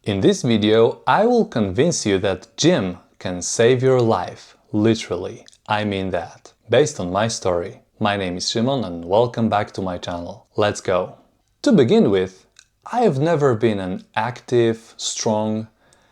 In this video, I will convince you that gym can save your life. Literally, I mean that. Based on my story. My name is Szymon and welcome back to my channel. Let's go! To begin with, I have never been an active, strong,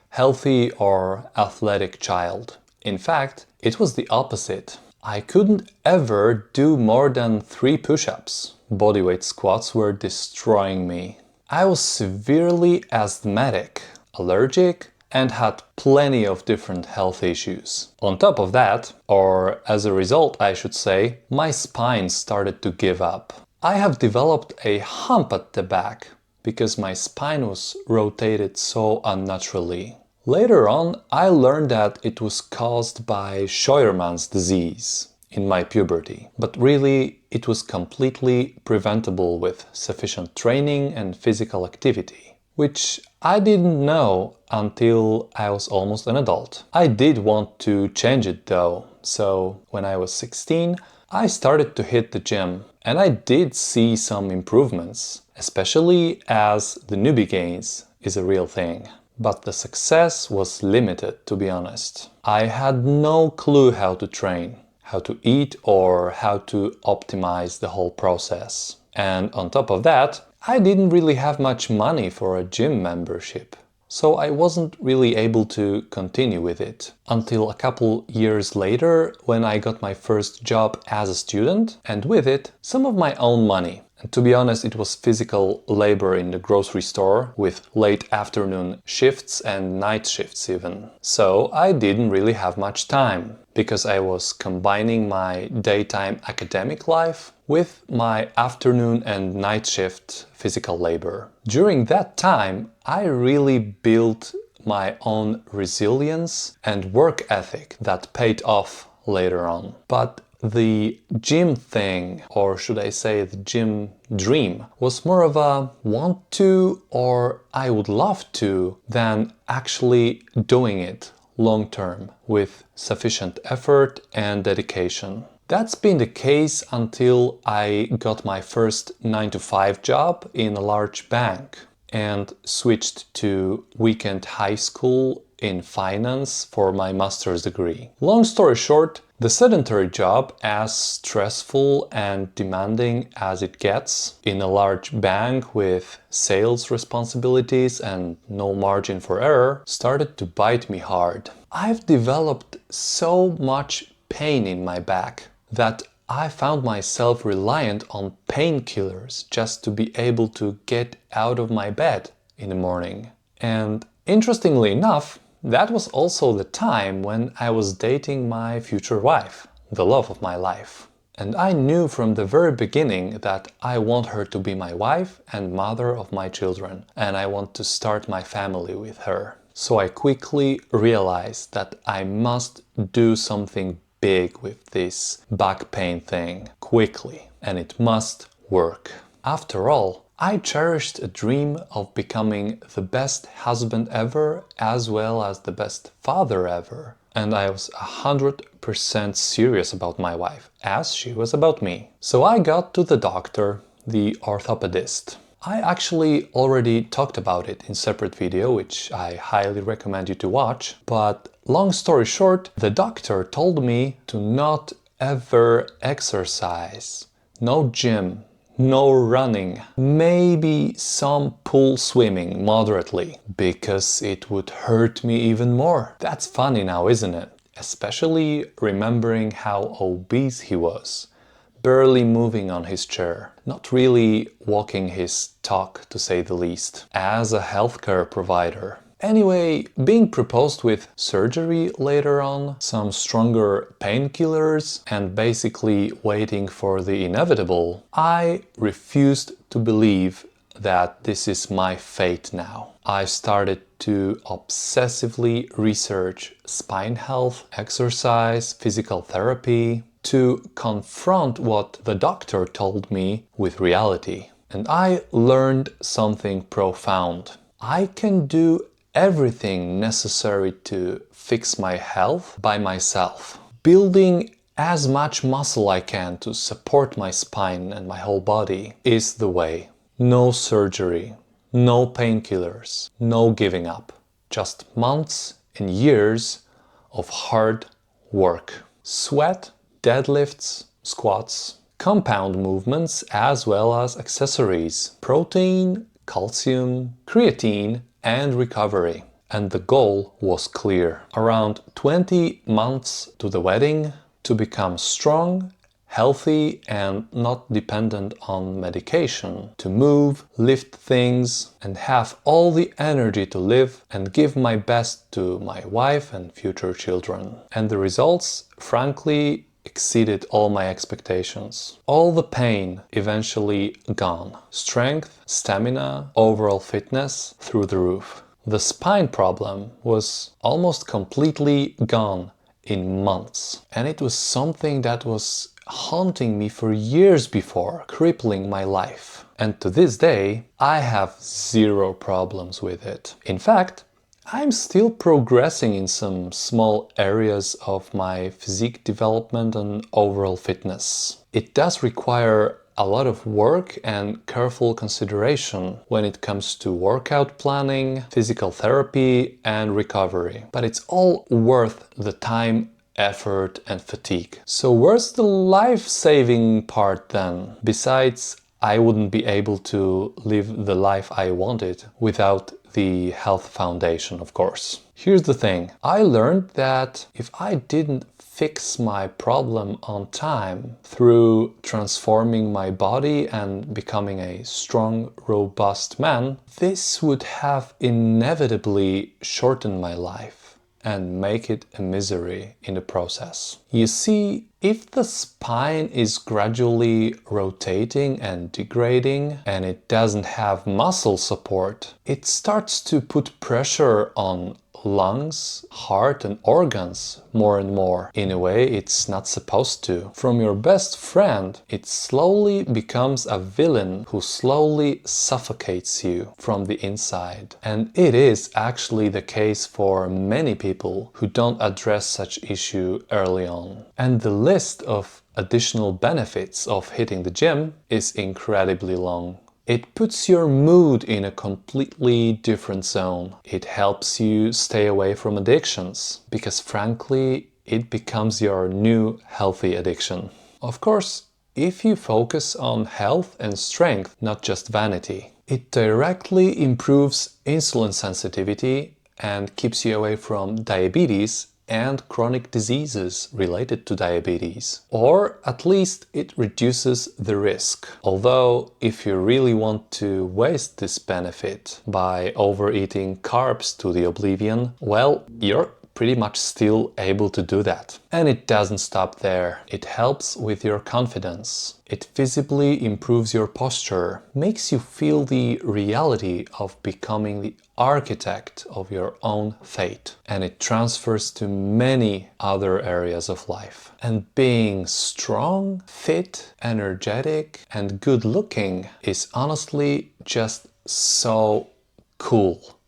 healthy or athletic child. In fact, it was the opposite. I couldn't ever do more than 3 push-ups. Bodyweight squats were destroying me. I was severely asthmatic, allergic, and had plenty of different health issues. On top of that, or as a result I should say, my spine started to give up. I have developed a hump at the back because my spine was rotated so unnaturally. Later on, I learned that it was caused by Scheuermann's disease in my puberty. But really, it was completely preventable with sufficient training and physical activity, which I didn't know until I was almost an adult. I did want to change it though, so when I was 16, I started to hit the gym, and I did see some improvements, especially as the newbie gains is a real thing. But the success was limited, to be honest. I had no clue how to train, how to eat, or how to optimize the whole process. And on top of that, I didn't really have much money for a gym membership. So I wasn't really able to continue with it until a couple years later when I got my first job as a student, and with it some of my own money. And to be honest, it was physical labor in the grocery store with late afternoon shifts and night shifts even. So I didn't really have much time because I was combining my daytime academic life with my afternoon and night shift physical labor. During that time, I really built my own resilience and work ethic that paid off later on. But the gym thing, or should I say the gym dream, was more of a want to or I would love to than actually doing it long term with sufficient effort and dedication. That's been the case until I got my first 9-to-5 job in a large bank and switched to weekend high school in finance for my master's degree. Long story short, the sedentary job, as stressful and demanding as it gets, in a large bank with sales responsibilities and no margin for error, started to bite me hard. I've developed so much pain in my back that I found myself reliant on painkillers just to be able to get out of my bed in the morning. And interestingly enough, that was also the time when I was dating my future wife, the love of my life. And I knew from the very beginning that I want her to be my wife and mother of my children, and I want to start my family with her. So I quickly realized that I must do something big with this back pain thing quickly, and it must work. After all, I cherished a dream of becoming the best husband ever as well as the best father ever. And I was 100% serious about my wife, as she was about me. So I got to the doctor, the orthopedist. I actually already talked about it in a separate video, which I highly recommend you to watch. But long story short, the doctor told me to not ever exercise. No gym. No running, maybe some pool swimming moderately, because it would hurt me even more. That's funny now, isn't it? Especially remembering how obese he was, barely moving on his chair, not really walking his talk to say the least, as a healthcare provider. Anyway, being proposed with surgery later on, some stronger painkillers, and basically waiting for the inevitable, I refused to believe that this is my fate now. I started to obsessively research spine health, exercise, physical therapy, to confront what the doctor told me with reality. And I learned something profound. I can do everything necessary to fix my health by myself. Building as much muscle I can to support my spine and my whole body is the way. No surgery, No painkillers, no giving up. Just months and years of hard work. Sweat, deadlifts, squats, compound movements as well as accessories, protein, calcium, creatine, and recovery. And the goal was clear. Around 20 months to the wedding, to become strong, healthy and not dependent on medication, to move, lift things and have all the energy to live and give my best to my wife and future children. And the results, frankly, exceeded all my expectations. All the pain eventually gone. Strength, stamina, overall fitness through the roof. The spine problem was almost completely gone in months. And it was something that was haunting me for years before, crippling my life. And to this day, I have zero problems with it. In fact, I'm still progressing in some small areas of my physique development and overall fitness. It does require a lot of work and careful consideration when it comes to workout planning, physical therapy and recovery. But it's all worth the time, effort and fatigue. So where's the life-saving part then? Besides, I wouldn't be able to live the life I wanted without the health foundation, of course. Here's the thing. I learned that if I didn't fix my problem on time through transforming my body and becoming a strong, robust man, this would have inevitably shortened my life and make it a misery in the process. You see, if the spine is gradually rotating and degrading and it doesn't have muscle support, it starts to put pressure on lungs, heart and organs more and more in a way it's not supposed to. From your best friend, it slowly becomes a villain who slowly suffocates you from the inside. And it is actually the case for many people who don't address such issue early on. And the list of additional benefits of hitting the gym is incredibly long. It puts your mood in a completely different zone. It helps you stay away from addictions, because frankly, it becomes your new healthy addiction. Of course, if you focus on health and strength, not just vanity, it directly improves insulin sensitivity and keeps you away from diabetes and chronic diseases related to diabetes. Or at least it reduces the risk. Although if you really want to waste this benefit by overeating carbs to the oblivion, well, you're pretty much still able to do that. And it doesn't stop there. It helps with your confidence. It visibly improves your posture, makes you feel the reality of becoming the architect of your own fate. And it transfers to many other areas of life. And being strong, fit, energetic, and good looking is honestly just so cool.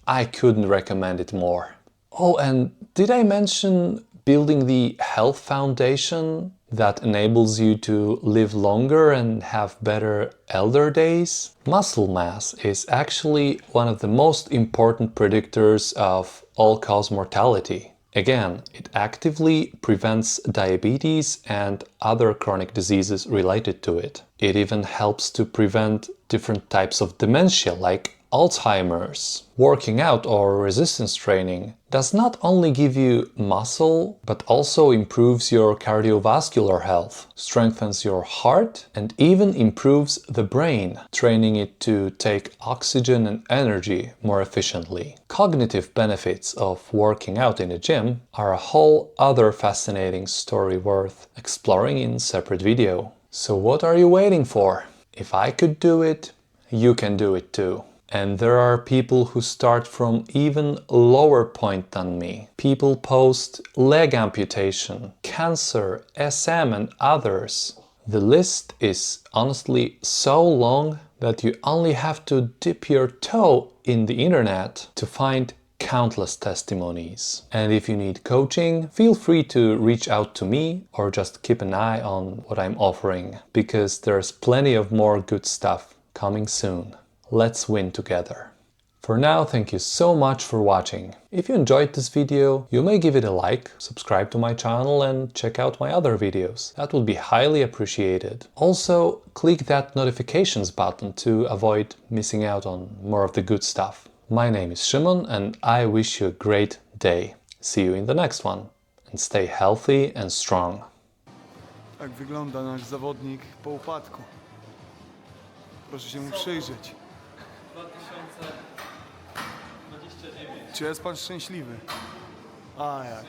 I couldn't recommend it more. Oh, and did I mention building the health foundation that enables you to live longer and have better elder days? Muscle mass is actually one of the most important predictors of all-cause mortality. Again, it actively prevents diabetes and other chronic diseases related to it. It even helps to prevent different types of dementia like Alzheimer's. Working out or resistance training does not only give you muscle, but also improves your cardiovascular health, strengthens your heart, and even improves the brain, training it to take oxygen and energy more efficiently. Cognitive benefits of working out in a gym are a whole other fascinating story worth exploring in separate video. So what are you waiting for? If I could do it, you can do it too. And there are people who start from even lower point than me. People post leg amputation, cancer, SM and others. The list is honestly so long that you only have to dip your toe in the internet to find countless testimonies. And if you need coaching, feel free to reach out to me or just keep an eye on what I'm offering, because there's plenty of more good stuff coming soon. Let's win together. For now, thank you so much for watching. If you enjoyed this video, you may give it a like, subscribe to my channel and check out my other videos. That would be highly appreciated. Also, click that notifications button to avoid missing out on more of the good stuff. My name is Szymon and I wish you a great day. See you in the next one and stay healthy and strong. Tak wygląda nasz zawodnik po upadku. Proszę się mu przyjrzeć. 2029. Czy jest pan szczęśliwy? A jak?